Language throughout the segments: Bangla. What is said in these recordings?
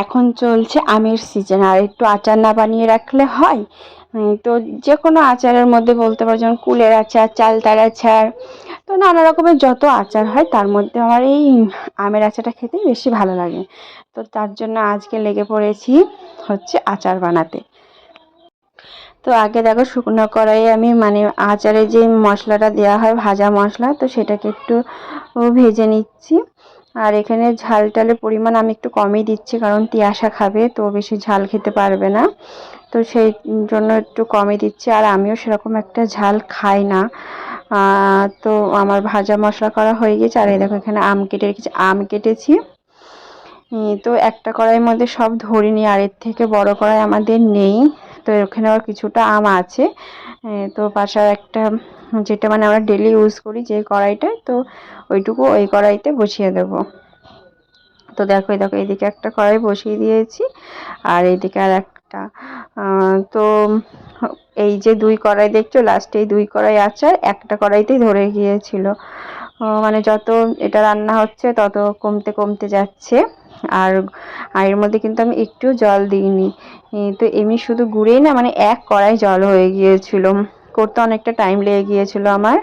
এখন চলছে আমের সিজন, আর একটু আচার না বানিয়ে রাখলে হয়? তো যে কোনো আচারের মধ্যে বলতে পারো, যেমন কুলের আচার, চালতার আচার, তো নানা রকমের যত আচার হয় তার মধ্যে আমার এই আমের আচারটা খেতেই বেশি ভালো লাগে। তো তার জন্য আজকে লেগে পড়েছি হচ্ছে আচার বানাতে। তো আগে দেখো, শুকনো কড়াইয়ে আমি মানে আচারে যে মশলাটা দেওয়া হয়, ভাজা মশলা, তো সেটাকে একটু ভেজে নিচ্ছি। আর এখানে ঝাল টালের পরিমাণ আমি একটু কমই দিচ্ছি, কারণ তিয়াশা খাবে, তো বেশি ঝাল খেতে পারবে না, তো সেই জন্য একটু কমই দিচ্ছি। আর আমিও সেরকম একটা ঝাল খাই না। তো আমার ভাজা মশলা করা হয়ে গেছে। আর এই দেখো, এখানে আম কেটে রেখেছি, আম কেটেছি। তো একটা কড়াইয়ের মধ্যে সব ধরিনি, আর এর থেকে বড় কড়াই আমাদের নেই। তো এখানে আবার কিছুটা আম আছে। তো পাশে একটা, যেটা মানে আমরা ডেলি ইউজ করি যে কড়াইটা, তো ওইটুকু ওই কড়াইতে বসিয়ে দেবো। তো দেখো, দেখো এদিকে একটা কড়াই বসিয়ে দিয়েছি, আর এইদিকে আর একটা। তো এই যে দুই কড়াই দেখছো, লাস্টে এই দুই কড়াই আচার একটা কড়াইতেই ধরে গিয়েছিল। মানে যত এটা রান্না হচ্ছে তত কমতে কমতে যাচ্ছে। আর এর মধ্যে কিন্তু আমি একটু জল দিইনি। তো এমনি শুধু গুঁড়েই না, মানে এক কড়াই জল হয়ে গিয়েছিল, করতে অনেকটা টাইম লেগে গিয়েছিল আমার।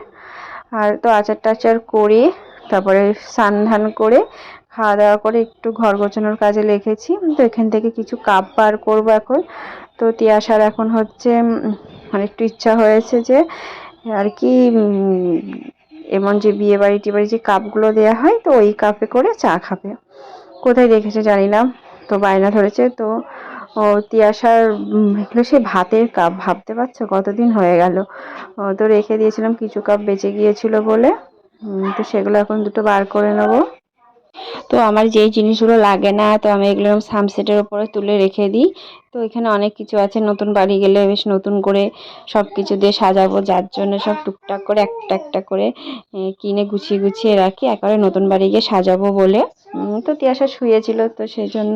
আর তো আচার টাচার করে তারপরে স্নান ধান করে খাওয়া দাওয়া করে একটু ঘর গোছানোর কাজে লেগেছি। তো এখান থেকে কিছু কাপ বার করবো এখন। তো তিয়াশার এখন হচ্ছে মানে একটু ইচ্ছা হয়েছে যে আর কি, এমন যে বিয়ে বাড়ি টিয়ে বাড়ি যে কাপগুলো দেওয়া হয়, তো ওই কাপে করে চা খাবে। কোথায় দেখেছে জানি না, তো বায়না ধরেছে। তো ও তিয়াশার এগুলো সে ভাতের কাপ, ভাবতে পারছো কতদিন হয়ে গেল। তো রেখে দিয়েছিলাম, কিছু কাপ বেঁচে গিয়েছিল বলে। তো সেগুলো এখন দুটো বার করে নেবো। তো আমার যেই জিনিসগুলো লাগে না, তো আমি এগুলো সানসেটের উপরে তুলে রেখে দিই। তো এখানে অনেক কিছু আছে, নতুন বাড়ি গেলে বেশ নতুন করে সব কিছু দিয়ে সাজাবো, যার জন্য সব টুকটাক করে একটা একটা করে কিনে গুছিয়ে গুছিয়ে রাখি, একেবারে নতুন বাড়ি গিয়ে সাজাবো বলে। তো তিয়াশা শুয়েছিল, তো সেই জন্য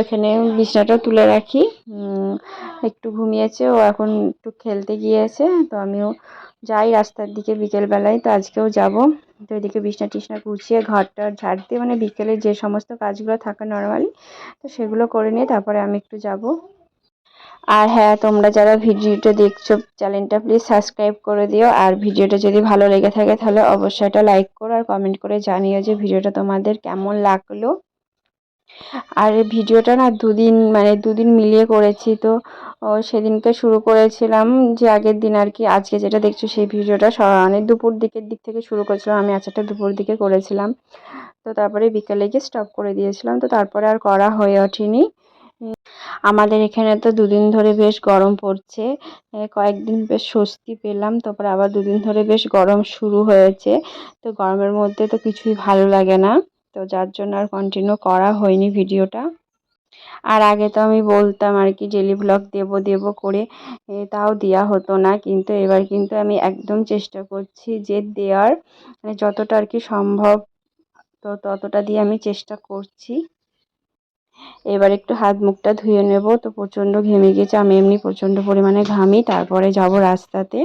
এখানে বিছানাটাও তুলে রাখি। একটু ঘুমিয়েছে, ও এখন একটু খেলতে গিয়েছে। তো আমিও যাই রাস্তার দিকে বিকেলবেলায়, তো আজকেও যাব। তো এদিকে বিছনা টিছনা গুছিয়ে ঘরটা ঝাড় দিয়ে, মানে বিকেলে যে সমস্ত কাজগুলো থাকে নর্মালি, তো সেগুলো করে নিয়ে তারপরে আমি একটু যাব। আর হ্যাঁ, তোমরা যারা ভিডিওটা দেখছো, চ্যানেলটা প্লিজ সাবস্ক্রাইব করে দিও। আর ভিডিওটা যদি ভালো লেগে থাকে তাহলে অবশ্যই একটা লাইক করো, আর কমেন্ট করে জানিও যে ভিডিওটা তোমাদের কেমন লাগলো। আর ভিডিওটা না দুদিন, মানে দুদিন মিলিয়ে করেছি। তো সেদিনকে শুরু করেছিলাম, যে আগের দিন আর কি, আজকে যেটা দেখছো সেই ভিডিওটা মানে দুপুর দিকের দিক থেকে শুরু করেছিলাম আমি, আচারটা দুপুর দিকে করেছিলাম। তো তারপরে বিকেলে গিয়ে স্টপ করে দিয়েছিলাম, তো তারপরে আর করা হয়ে ওঠেনি। আমাদের এখানে তো দুদিন ধরে বেশ গরম পড়ছে। কয়েকদিন বেশ স্বস্তি পেলাম, তারপরে আবার দুদিন ধরে বেশ গরম শুরু হয়েছে। তো গরমের মধ্যে তো কিছুই ভালো লাগে না, তো যার জন্য আর কন্টিনিউ করা হয়নি ভিডিওটা। আর আগে তো আমি বলতাম আর কি ডেলি ব্লগ দেব দেব করে, তাও দেওয়া হতো না। কিন্তু এবার কিন্তু আমি একদম চেষ্টা করছি যে দেওয়ার, মানে যতটা আর কি সম্ভব, তো ততটা দিয়ে আমি চেষ্টা করছি। এবার একটু হাত মুখটা ধুয়ে নেব। তো প্রচণ্ড ঘেমে গেছে, আমি এমনি প্রচণ্ড পরিমাণে ঘামি। তারপরে যাব রাস্তাতে।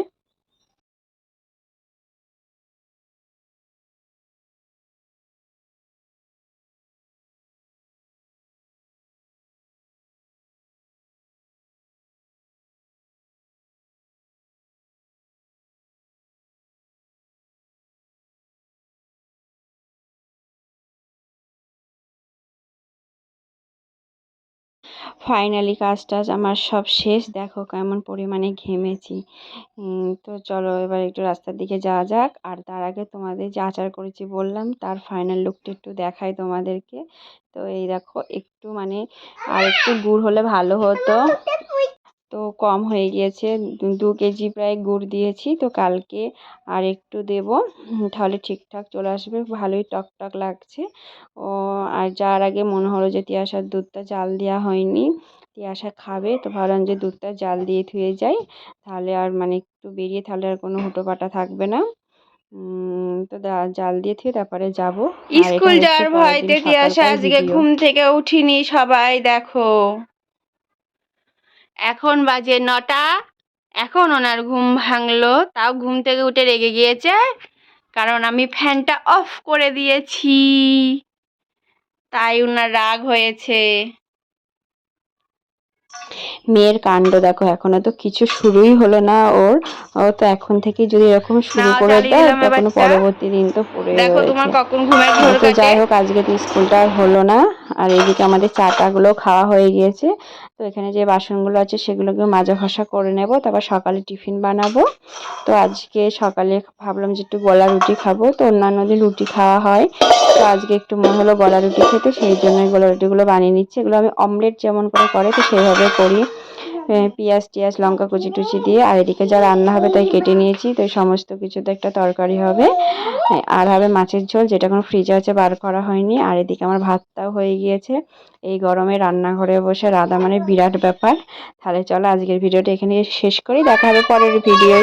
ফাইনালি কাজ টাজ আমার সব শেষ, দেখো কেমন পরিমাণে ঘেমেছি। তো চলো এবার একটু রাস্তার দিকে যাওয়া যাক। আর তার আগে তোমাদের যে আচার করেছি বললাম, তার ফাইনাল লুকটা একটু দেখাই তোমাদেরকে। তো এই দেখো, একটু মানে আর একটু গুড় হলে ভালো হতো, তো কম হয়ে গিয়েছে। 2 কেজি প্রায় গুড় দিয়েছি, তো কালকে আর একটু দেব, তাহলে ঠিকঠাক চলে আসবে, ভালোই টক টক লাগছে। ও, আর যার আগে মনে হলো যে তিয়াশার দুধটা জাল দেওয়া হয়নি, তিয়াশা খাবে, তো ভাবলাম যে দুধটা জাল দিয়ে ধুয়ে যাই, তাহলে আর মানে একটু বেরিয়ে, তাহলে আর কোনো হুটোপাটা থাকবে না। তো জাল দিয়ে থুয়ে তারপরে যাব। আর এটা স্কুল হচ্ছে যাওয়ার পরের দিন ভয়তে তিয়াশা সকালকার আজকে ভিডিও। ঘুম থেকে উঠিনি, সবাই দেখো। এখন বাজে 9টা। এখন ওনার ঘুম ভাঙলো, তাও ঘুম থেকে উঠে রেগে গিয়েছে, কারণ আমি ফ্যানটা অফ করে দিয়েছি। তাই ওনার রাগ হয়েছে। মেয়ের কাণ্ড দেখো, এখনো তো কিছু শুরুই হলো না ওর। ও তো এখন থেকে যদি এরকম শুরু নাও করে চালিয়ে দেয় দিলাম তখন এবারটা। পরবর্তী দিন তো পড়েই দেখো তোমার রয়েছে। কখন ঘুমের ঘোর তো কাটে। যাই হোক, আজকে তো স্কুলটা আর হলো না। আর এইদিকে আমাদের চাটাগুলো খাওয়া হয়ে গিয়েছে। তো এখানে যে বাসনগুলো আছে সেগুলোকে মাজা ঘষা করে নেব, তারপর সকালে টিফিন বানাবো। তো আজকে সকালে ভাবলাম যে একটু গলা রুটি খাবো, তো অন্যান্য দিন রুটি খাওয়া হয়, তো আজকে একটু মনে হলো গলা রুটি খেতে, সেই জন্য গলা রুটিগুলো বানিয়ে নিচ্ছি। এগুলো আমি অমলেট যেমন করে তো সেইভাবে করি। পেঁয়াজ টিয়াজ লঙ্কা কুচি টুচি দিয়ে, আর এদিকে যা রান্না হবে তাই কেটে নিয়েছি। তো এই সমস্ত কিছুতে একটা তরকারি হবে, আর হবে মাছের ঝোল, যেটা কোনো ফ্রিজে আছে বার করা হয়নি। আর এদিকে আমার ভাতটাও হয়ে গিয়েছে। এই গরমে রান্নাঘরে বসে রাধা মানে বিরাট ব্যাপার। তাহলে চলো আজকের ভিডিওটা এখানে শেষ করি, দেখা হবে পরের ভিডিওয়।